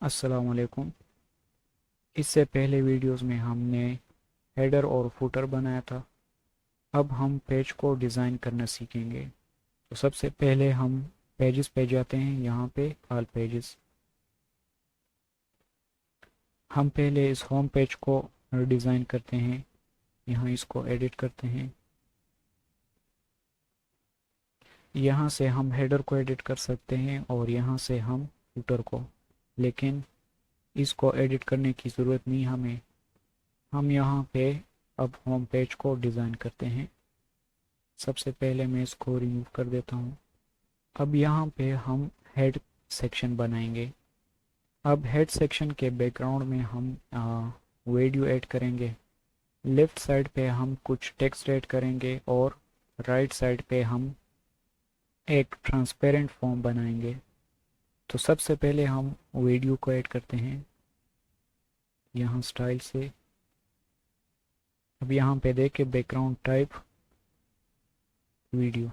अस्सलाम वालेकुम। इससे पहले वीडियोस में हमने हेडर और फुटर बनाया था। अब हम पेज को डिज़ाइन करना सीखेंगे। तो सबसे पहले हम पेजेस पे जाते हैं, यहाँ पे ऑल पेजेस। हम पहले इस होम पेज को डिज़ाइन करते हैं, यहाँ इसको एडिट करते हैं। यहाँ से हम हेडर को एडिट कर सकते हैं और यहाँ से हम फुटर को, लेकिन इसको एडिट करने की ज़रूरत नहीं हमें। हम यहाँ पे अब होम पेज को डिज़ाइन करते हैं। सबसे पहले मैं इसको रिमूव कर देता हूँ। अब यहाँ पे हम हेड सेक्शन बनाएंगे। अब हेड सेक्शन के बैकग्राउंड में हम वीडियो ऐड करेंगे। लेफ्ट साइड पे हम कुछ टेक्स्ट ऐड करेंगे और राइट साइड पे हम एक ट्रांसपेरेंट फॉर्म बनाएंगे। तो सबसे पहले हम वीडियो को ऐड करते हैं यहाँ स्टाइल से। अब यहाँ पे देखे बैकग्राउंड टाइप वीडियो।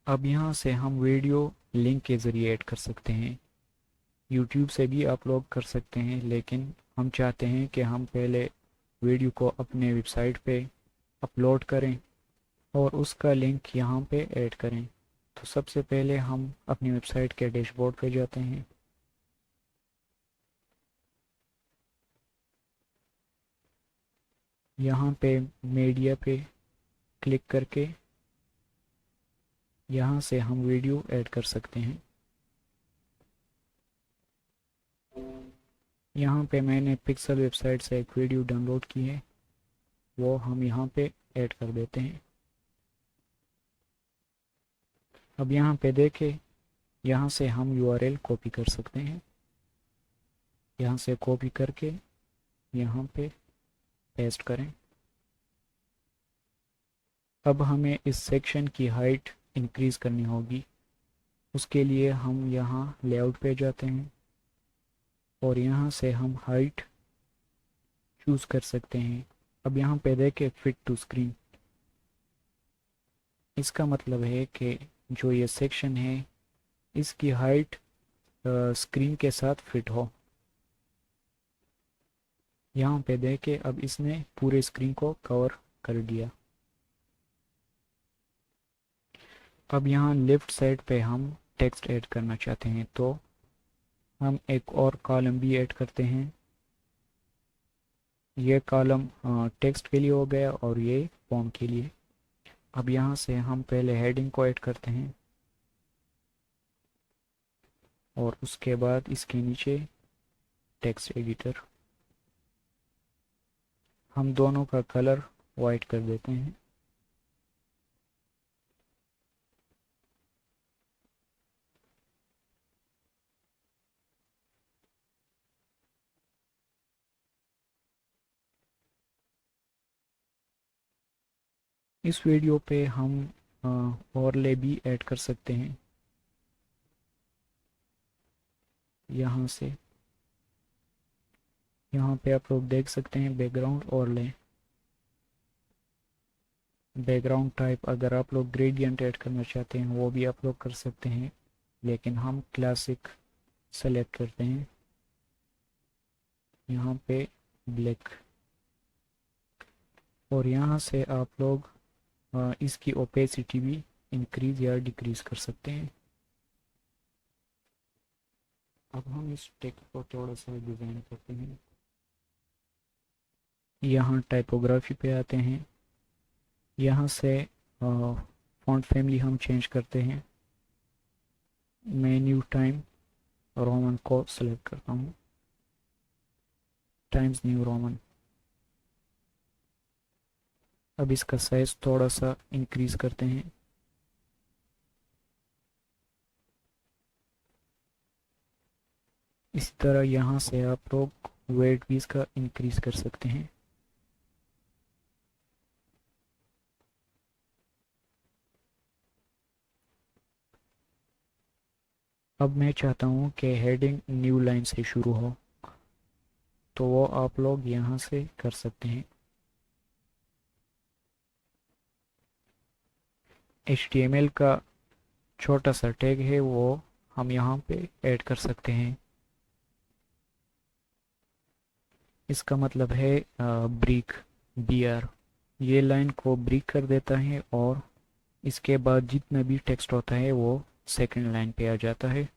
अब यहाँ से हम वीडियो लिंक के ज़रिए ऐड कर सकते हैं। यूट्यूब से भी आप लोग कर सकते हैं, लेकिन हम चाहते हैं कि हम पहले वीडियो को अपने वेबसाइट पे अपलोड करें और उसका लिंक यहाँ पे ऐड करें। तो सबसे पहले हम अपनी वेबसाइट के डैशबोर्ड पे जाते हैं। यहाँ पे मीडिया पे क्लिक करके यहाँ से हम वीडियो ऐड कर सकते हैं। यहाँ पे मैंने पिक्सल वेबसाइट से एक वीडियो डाउनलोड की है, वो हम यहाँ पे ऐड कर देते हैं। अब यहाँ पे देखें, यहाँ से हम यूआरएल कॉपी कर सकते हैं। यहाँ से कॉपी करके यहाँ पे पेस्ट करें। अब हमें इस सेक्शन की हाइट इंक्रीज़ करनी होगी। उसके लिए हम यहाँ लेआउट पे जाते हैं और यहाँ से हम हाइट चूज़ कर सकते हैं। अब यहाँ पे देखें फिट टू स्क्रीन। इसका मतलब है कि जो ये सेक्शन है इसकी हाइट स्क्रीन के साथ फिट हो। यहाँ पे देखें, अब इसने पूरे स्क्रीन को कवर कर दिया। अब यहाँ लेफ्ट साइड पे हम टेक्स्ट ऐड करना चाहते हैं, तो हम एक और कॉलम भी ऐड करते हैं। ये कॉलम टेक्स्ट के लिए हो गया और ये फॉर्म के लिए। अब यहाँ से हम पहले हेडिंग को ऐड करते हैं और उसके बाद इसके नीचे टेक्स्ट एडिटर। हम दोनों का कलर वाइट कर देते हैं। इस वीडियो पे हम ओवरले भी ऐड कर सकते हैं। यहाँ से यहाँ पे आप लोग देख सकते हैं बैकग्राउंड ओवरले। बैकग्राउंड टाइप अगर आप लोग ग्रेडियंट ऐड करना चाहते हैं वो भी आप लोग कर सकते हैं, लेकिन हम क्लासिक सेलेक्ट करते हैं। यहाँ पे ब्लैक, और यहाँ से आप लोग इसकी ओपेसिटी भी इंक्रीज या डिक्रीज कर सकते हैं। अब हम इस टेक्स्ट को थोड़ा सा डिज़ाइन करते हैं। यहाँ टाइपोग्राफी पे आते हैं। यहाँ से फॉन्ट फैमिली हम चेंज करते हैं। मैं न्यू टाइम रोमन को सेलेक्ट करता हूँ, टाइम्स न्यू रोमन। अब इसका साइज थोड़ा सा इंक्रीज करते हैं। इसी तरह यहाँ से आप लोग वेट भी इसका इंक्रीज कर सकते हैं। अब मैं चाहता हूँ कि हेडिंग न्यू लाइन से शुरू हो, तो वो आप लोग यहाँ से कर सकते हैं। HTML का छोटा सा टैग है, वो हम यहाँ पे ऐड कर सकते हैं। इसका मतलब है ब्रिक, BR। ये लाइन को ब्रिक कर देता है और इसके बाद जितना भी टेक्स्ट होता है वो सेकंड लाइन पे आ जाता है।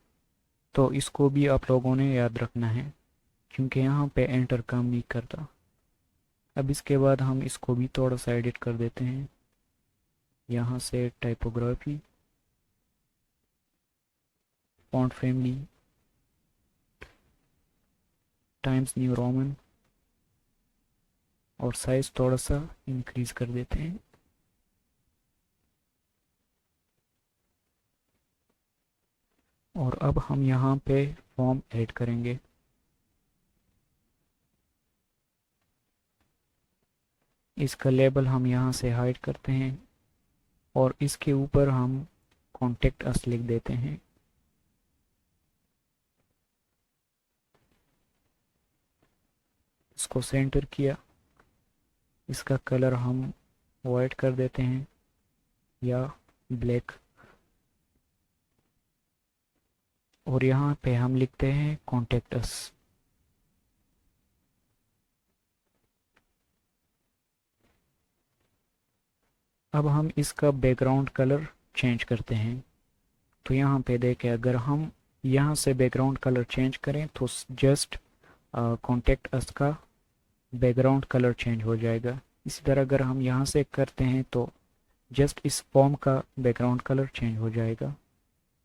तो इसको भी आप लोगों ने याद रखना है क्योंकि यहाँ पे एंटर काम नहीं करता। अब इसके बाद हम इसको भी थोड़ा सा एडिट कर देते हैं। यहाँ से typography, font family, times new Roman और साइज थोड़ा सा इंक्रीज कर देते हैं। और अब हम यहाँ पे फॉर्म ऐड करेंगे। इसका लेबल हम यहाँ से हाइड करते हैं और इसके ऊपर हम कॉन्टेक्ट अस लिख देते हैं। इसको सेंटर किया, इसका कलर हम वाइट कर देते हैं या ब्लैक, और यहाँ पे हम लिखते हैं कॉन्टेक्ट अस। अब हम इसका बैकग्राउंड कलर चेंज करते हैं। तो यहाँ पे देखें, अगर हम यहाँ से बैकग्राउंड कलर चेंज करें तो जस्ट कॉन्टेक्ट अस का बैकग्राउंड कलर चेंज हो जाएगा। इसी तरह अगर हम यहाँ से करते हैं तो जस्ट इस फॉर्म का बैकग्राउंड कलर चेंज हो जाएगा।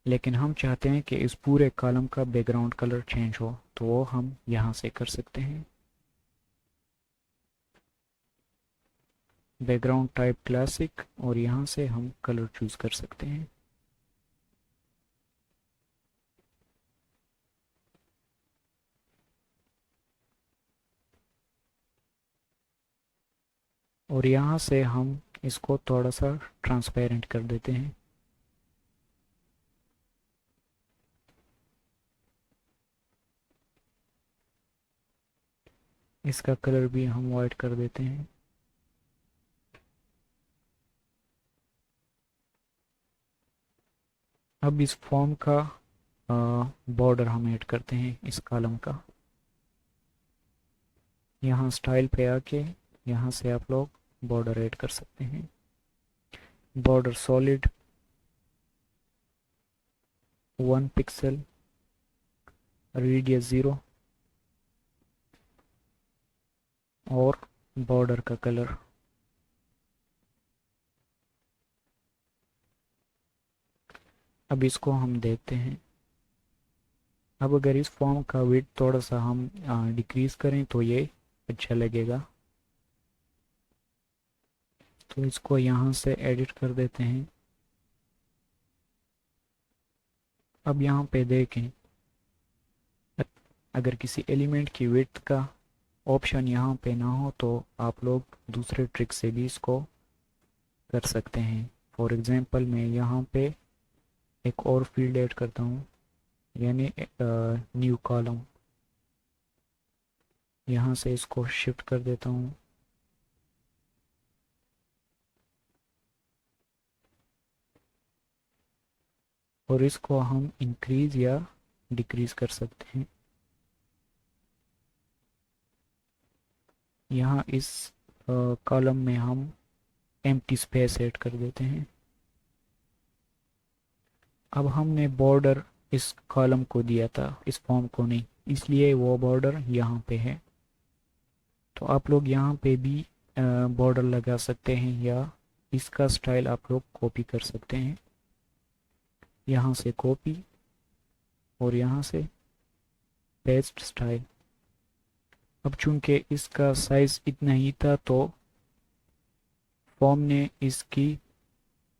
लेकिन हम चाहते हैं कि इस पूरे कॉलम का बैकग्राउंड कलर चेंज हो, तो वो हम यहाँ से कर सकते हैं। बैकग्राउंड टाइप क्लासिक, और यहाँ से हम कलर चूज कर सकते हैं। और यहाँ से हम इसको थोड़ा सा ट्रांसपेरेंट कर देते हैं। इसका कलर भी हम वाइट कर देते हैं। अब इस फॉर्म का बॉर्डर हम ऐड करते हैं इस कॉलम का। यहाँ स्टाइल पे आके यहाँ से आप लोग बॉर्डर ऐड कर सकते हैं। बॉर्डर सॉलिड 1 पिक्सल, रेडियस 0 और बॉर्डर का कलर। अब इसको हम देखते हैं। अब अगर इस फॉर्म का विड्थ थोड़ा सा हम डिक्रीज करें तो ये अच्छा लगेगा। तो इसको यहाँ से एडिट कर देते हैं। अब यहाँ पे देखें, अगर किसी एलिमेंट की विड्थ का ऑप्शन यहाँ पे ना हो तो आप लोग दूसरे ट्रिक से भी इसको कर सकते हैं। फॉर एग्जांपल मैं यहाँ पे एक और फील्ड ऐड करता हूँ, यानी न्यू कॉलम। यहाँ से इसको शिफ्ट कर देता हूँ। और इसको हम इंक्रीज या डिक्रीज कर सकते हैं। यहाँ इस कॉलम में हम एम्प्टी स्पेस ऐड कर देते हैं। अब हमने बॉर्डर इस कॉलम को दिया था, इस फॉर्म को नहीं, इसलिए वो बॉर्डर यहाँ पे है। तो आप लोग यहाँ पे भी बॉर्डर लगा सकते हैं या इसका स्टाइल आप लोग कॉपी कर सकते हैं। यहाँ से कॉपी और यहाँ से पेस्ट स्टाइल। अब चूंकि इसका साइज इतना ही था तो फॉर्म ने इसकी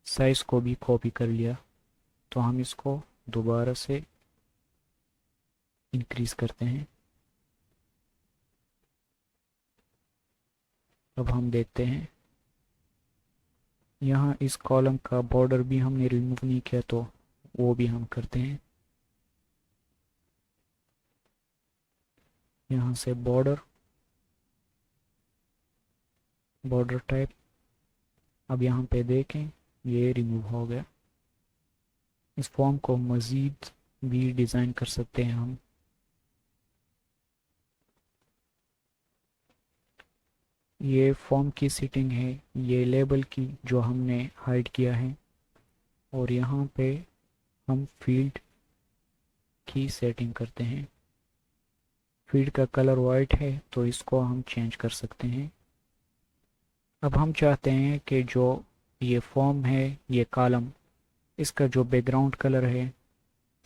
साइज को भी कॉपी कर लिया, तो हम इसको दोबारा से इंक्रीज करते हैं। अब हम देखते हैं, यहाँ इस कॉलम का बॉर्डर भी हमने रिमूव नहीं किया, तो वो भी हम करते हैं। यहाँ से बॉर्डर, बॉर्डर टाइप। अब यहाँ पे देखें, ये रिमूव हो गया। इस फॉर्म को मज़ीद भी डिज़ाइन कर सकते हैं हम। ये फॉर्म की सेटिंग है, ये लेबल की जो हमने हाइड किया है, और यहाँ पे हम फील्ड की सेटिंग करते हैं। फील्ड का कलर वाइट है तो इसको हम चेंज कर सकते हैं। अब हम चाहते हैं कि जो ये फॉर्म है, ये कॉलम, इसका जो बैकग्राउंड कलर है,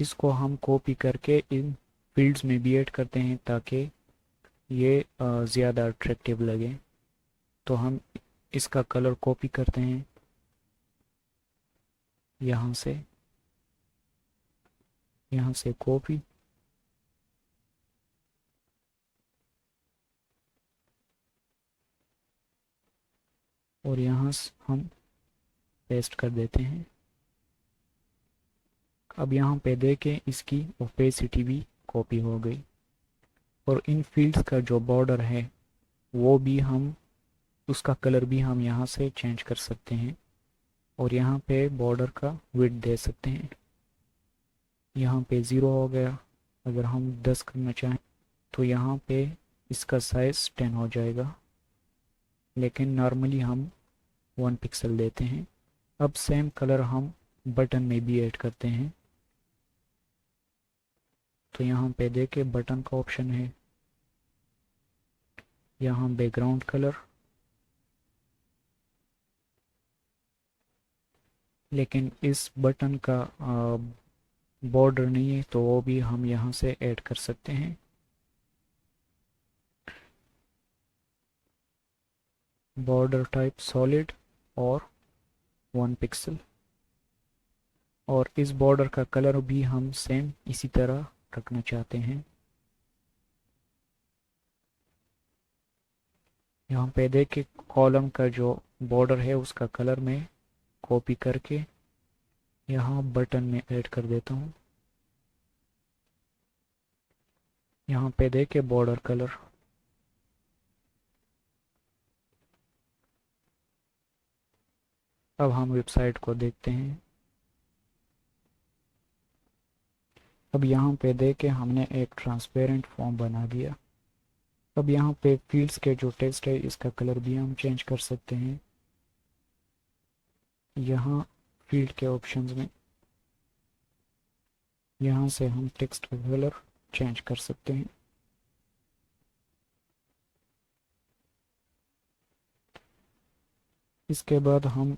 इसको हम कॉपी करके इन फील्ड्स में भी ऐड करते हैं ताकि ये ज़्यादा अट्रैक्टिव लगे। तो हम इसका कलर कॉपी करते हैं यहाँ से कॉपी, और यहाँ हम पेस्ट कर देते हैं। अब यहाँ पे देखें इसकी ओपेसिटी भी कॉपी हो गई, और इन फील्ड्स का जो बॉर्डर है वो भी हम, उसका कलर भी हम यहाँ से चेंज कर सकते हैं, और यहाँ पे बॉर्डर का विड्थ दे सकते हैं। यहाँ पे 0 हो गया। अगर हम 10 करना चाहें तो यहाँ पे इसका साइज 10 हो जाएगा, लेकिन नॉर्मली हम 1 पिक्सल देते हैं। अब सेम कलर हम बटन में भी ऐड करते हैं। तो यहाँ पे देखे बटन का ऑप्शन है, यहाँ बैकग्राउंड कलर, लेकिन इस बटन का बॉर्डर नहीं है तो वो भी हम यहाँ से ऐड कर सकते हैं। बॉर्डर टाइप सॉलिड और 1 पिक्सल, और इस बॉर्डर का कलर भी हम सेम इसी तरह रखना चाहते हैं। यहाँ पे देखिए कॉलम का जो बॉर्डर है उसका कलर मैं कॉपी करके यहाँ बटन में ऐड कर देता हूँ। यहाँ पे देखिए बॉर्डर कलर। अब हम वेबसाइट को देखते हैं। अब यहाँ पे देखे हमने एक ट्रांसपेरेंट फॉर्म बना दिया। अब यहाँ पे फील्ड्स के जो टेक्स्ट है इसका कलर भी हम चेंज कर सकते हैं। यहाँ फील्ड के ऑप्शंस में यहाँ से हम टेक्स्ट का कलर चेंज कर सकते हैं। इसके बाद हम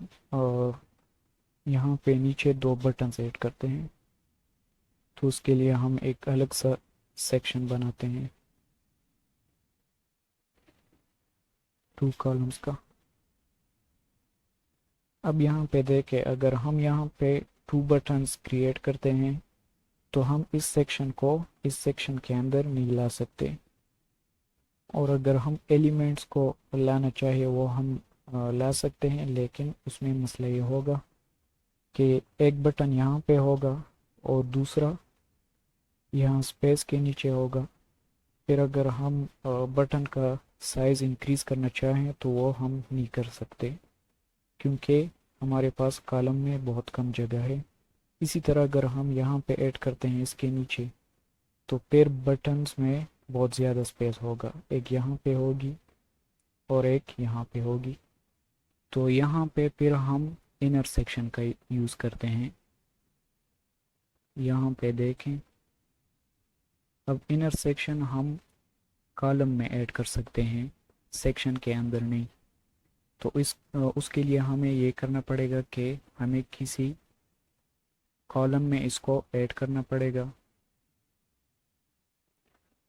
यहाँ पे नीचे 2 बटन ऐड करते हैं, तो उसके लिए हम एक अलग सा सेक्शन बनाते हैं 2 कॉलम्स का। अब यहाँ पे देखें अगर हम यहाँ पे 2 बटन्स क्रिएट करते हैं तो हम इस सेक्शन को इस सेक्शन के अंदर नहीं ला सकते, और अगर हम एलिमेंट्स को लाना चाहिए वो हम ला सकते हैं, लेकिन उसमें मसला ये होगा कि एक बटन यहाँ पे होगा और दूसरा यहाँ स्पेस के नीचे होगा। फिर अगर हम बटन का साइज़ इंक्रीज़ करना चाहें तो वो हम नहीं कर सकते, क्योंकि हमारे पास कॉलम में बहुत कम जगह है। इसी तरह अगर हम यहाँ पे ऐड करते हैं इसके नीचे, तो फिर बटन्स में बहुत ज़्यादा स्पेस होगा, एक यहाँ पे होगी और एक यहाँ पे होगी। तो यहाँ पे फिर हम इनर सेक्शन का यूज़ करते हैं। यहाँ पे देखें अब इनर सेक्शन हम कॉलम में ऐड कर सकते हैं, सेक्शन के अंदर नहीं। तो उसके लिए हमें ये करना पड़ेगा कि हमें किसी कॉलम में इसको ऐड करना पड़ेगा।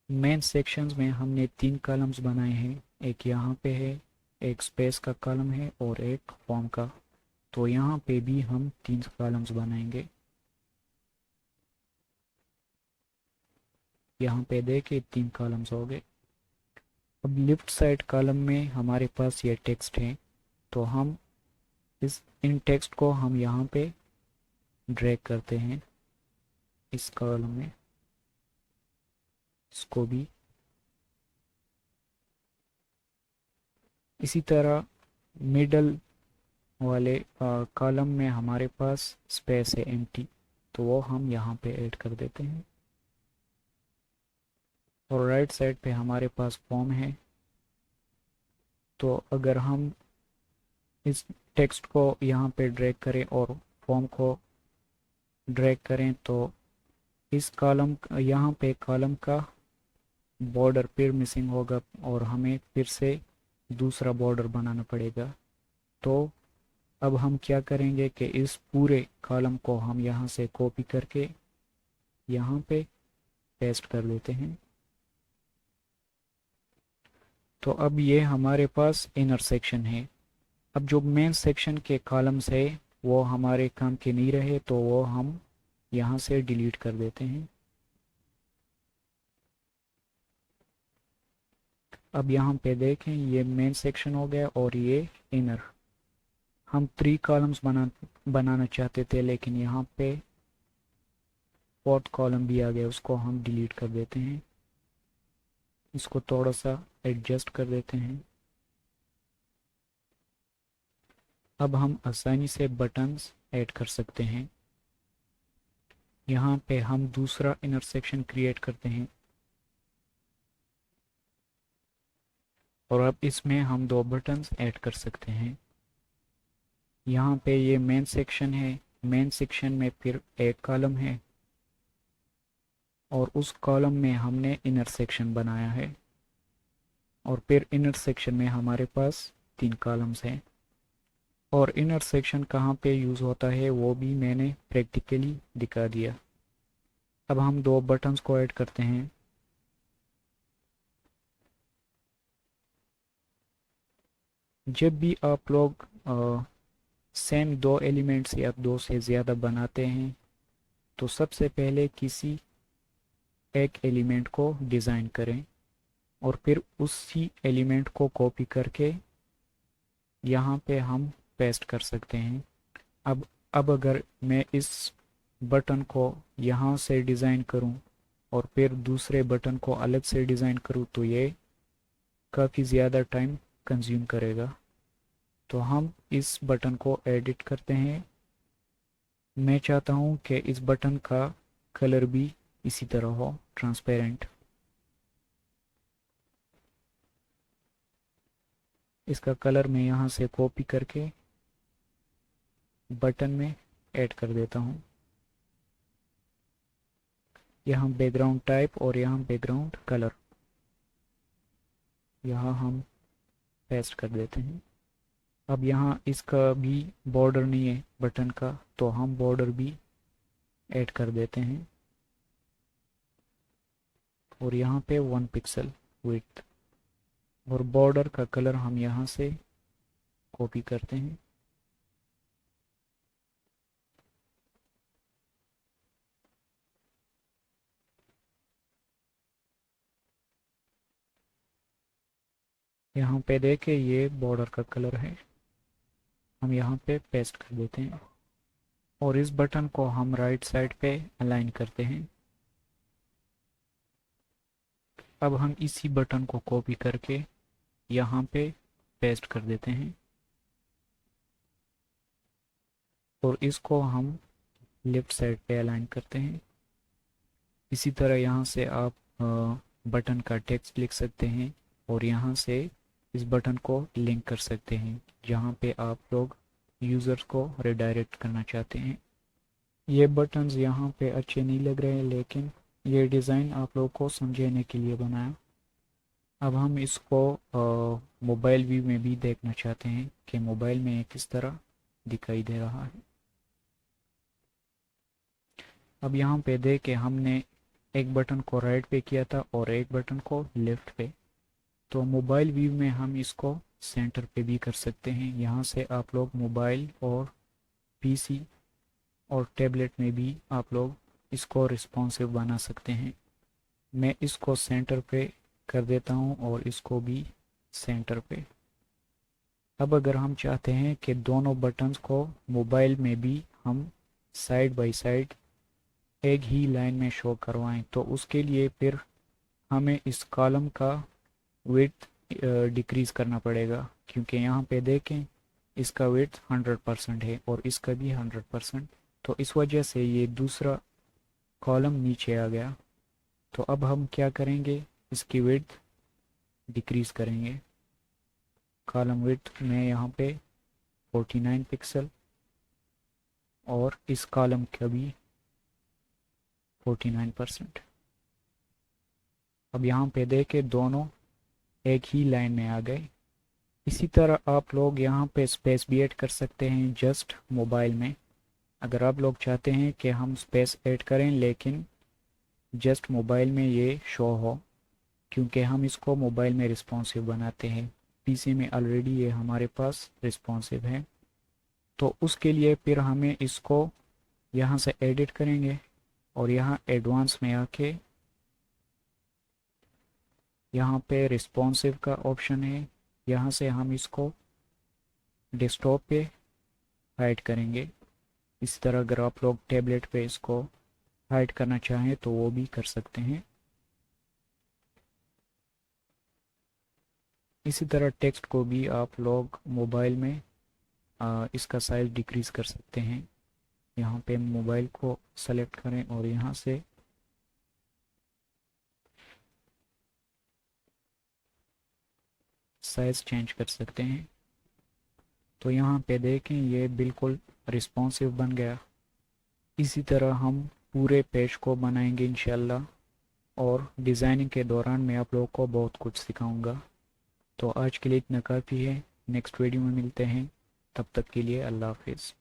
मेन सेक्शंस में हमने 3 कॉलम्स बनाए हैं, एक यहाँ पे है, एक स्पेस का कॉलम है और एक फॉर्म का। तो यहाँ पे भी हम 3 कॉलम्स बनाएंगे। यहाँ पे देखे 3 कॉलम्स हो गए। अब लेफ्ट साइड कॉलम में हमारे पास ये टेक्स्ट है, तो हम इन टेक्स्ट को हम यहाँ पे ड्रैग करते हैं इस कॉलम में, इसको भी इसी तरह। मिडल वाले कॉलम में हमारे पास स्पेस है एम्प्टी, तो वो हम यहाँ पे ऐड कर देते हैं। और राइट साइड पे हमारे पास फॉर्म है, तो अगर हम इस टेक्स्ट को यहाँ पे ड्रैग करें और फॉर्म को ड्रैग करें तो इस कॉलम यहाँ पे कॉलम का बॉर्डर फिर मिसिंग होगा और हमें फिर से दूसरा बॉर्डर बनाना पड़ेगा। तो अब हम क्या करेंगे कि इस पूरे कॉलम को हम यहाँ से कॉपी करके यहाँ पे पेस्ट कर देते हैं। तो अब ये हमारे पास इनर सेक्शन है। अब जो मेन सेक्शन के कॉलम्स है वो हमारे काम के नहीं रहे तो वो हम यहाँ से डिलीट कर देते हैं। अब यहाँ पे देखें ये मेन सेक्शन हो गया और ये इनर। हम 3 कॉलम्स बनाना चाहते थे लेकिन यहाँ पे 4th कॉलम भी आ गया, उसको हम डिलीट कर देते हैं। इसको थोड़ा सा एडजस्ट कर देते हैं। अब हम आसानी से बटन्स ऐड कर सकते हैं। यहाँ पे हम दूसरा इनर सेक्शन क्रिएट करते हैं और अब इसमें हम 2 बटन्स ऐड कर सकते हैं। यहाँ पे ये मेन सेक्शन है, मेन सेक्शन में फिर एक कॉलम है और उस कॉलम में हमने इनर सेक्शन बनाया है और फिर इनर सेक्शन में हमारे पास 3 कॉलम्स हैं। और इनर सेक्शन कहाँ पे यूज़ होता है वो भी मैंने प्रैक्टिकली दिखा दिया। अब हम 2 बटन्स को ऐड करते हैं। जब भी आप लोग सेम 2 एलिमेंट्स या 2 से ज़्यादा बनाते हैं तो सबसे पहले किसी एक एलिमेंट को डिज़ाइन करें और फिर उसी एलिमेंट को कॉपी करके यहाँ पे हम पेस्ट कर सकते हैं। अब अगर मैं इस बटन को यहाँ से डिज़ाइन करूँ और फिर दूसरे बटन को अलग से डिज़ाइन करूँ तो ये काफ़ी ज़्यादा टाइम कंज्यूम करेगा। तो हम इस बटन को एडिट करते हैं। मैं चाहता हूँ कि इस बटन का कलर भी इसी तरह हो, ट्रांसपेरेंट। इसका कलर मैं यहाँ से कॉपी करके बटन में ऐड कर देता हूँ। यहाँ बैकग्राउंड टाइप और यहाँ बैकग्राउंड कलर यहाँ हम पेस्ट कर देते हैं। अब यहाँ इसका भी बॉर्डर नहीं है बटन का तो हम बॉर्डर भी ऐड कर देते हैं और यहाँ पे 1 पिक्सल विड्थ और बॉर्डर का कलर हम यहाँ से कॉपी करते हैं। यहाँ पे देखे ये बॉर्डर का कलर है, हम यहाँ पे पेस्ट कर देते हैं और इस बटन को हम राइट साइड पे अलाइन करते हैं। अब हम इसी बटन को कॉपी करके यहाँ पे पेस्ट कर देते हैं और इसको हम लेफ्ट साइड पे अलाइन करते हैं। इसी तरह यहाँ से आप बटन का टेक्स्ट लिख सकते हैं और यहाँ से इस बटन को लिंक कर सकते हैं जहाँ पे आप लोग यूज़र्स को रिडायरेक्ट करना चाहते हैं। ये बटन्स यहाँ पे अच्छे नहीं लग रहे हैं लेकिन ये डिज़ाइन आप लोग को समझाने के लिए बनाया। अब हम इसको मोबाइल व्यू में भी देखना चाहते हैं कि मोबाइल में किस तरह दिखाई दे रहा है। अब यहाँ पे देखे हमने एक बटन को राइट पे किया था और एक बटन को लेफ्ट पे, तो मोबाइल व्यू में हम इसको सेंटर पे भी कर सकते हैं। यहाँ से आप लोग मोबाइल और पीसी और टैबलेट में भी आप लोग इसको रिस्पॉन्सिव बना सकते हैं। मैं इसको सेंटर पे कर देता हूँ और इसको भी सेंटर पे। अब अगर हम चाहते हैं कि दोनों बटन्स को मोबाइल में भी हम साइड बाय साइड एक ही लाइन में शो करवाएं तो उसके लिए फिर हमें इस कॉलम का विड्थ डिक्रीज करना पड़ेगा, क्योंकि यहाँ पे देखें इसका विड्थ 100% है और इसका भी 100%, तो इस वजह से ये दूसरा कॉलम नीचे आ गया। तो अब हम क्या करेंगे, इसकी विड्थ डिक्रीज करेंगे। कॉलम विड्थ में यहाँ पे 49 पिक्सल और इस कॉलम का भी 49%। अब यहाँ पे देखें दोनों एक ही लाइन में आ गए। इसी तरह आप लोग यहाँ पे स्पेस भी ऐड कर सकते हैं जस्ट मोबाइल में। अगर आप लोग चाहते हैं कि हम स्पेस ऐड करें लेकिन जस्ट मोबाइल में ये शो हो, क्योंकि हम इसको मोबाइल में रिस्पॉन्सिव बनाते हैं, पीसी में ऑलरेडी ये हमारे पास रिस्पॉन्सिव है, तो उसके लिए फिर हमें इसको यहाँ से एडिट करेंगे और यहाँ एडवांस में आके यहाँ पे रिस्पॉन्सिव का ऑप्शन है, यहाँ से हम इसको डेस्कटॉप पे हाइड करेंगे। इस तरह अगर आप लोग टैबलेट पे इसको हाइड करना चाहें तो वो भी कर सकते हैं। इसी तरह टेक्स्ट को भी आप लोग मोबाइल में इसका साइज डिक्रीज़ कर सकते हैं। यहाँ पे मोबाइल को सेलेक्ट करें और यहाँ से साइज चेंज कर सकते हैं। तो यहाँ पे देखें ये बिल्कुल रिस्पॉन्सिव बन गया। इसी तरह हम पूरे पेज को बनाएंगे इंशाल्लाह, और डिज़ाइनिंग के दौरान मैं आप लोगों को बहुत कुछ सिखाऊंगा। तो आज के लिए इतना काफ़ी है, नेक्स्ट वीडियो में मिलते हैं, तब तक के लिए अल्लाह हाफिज़।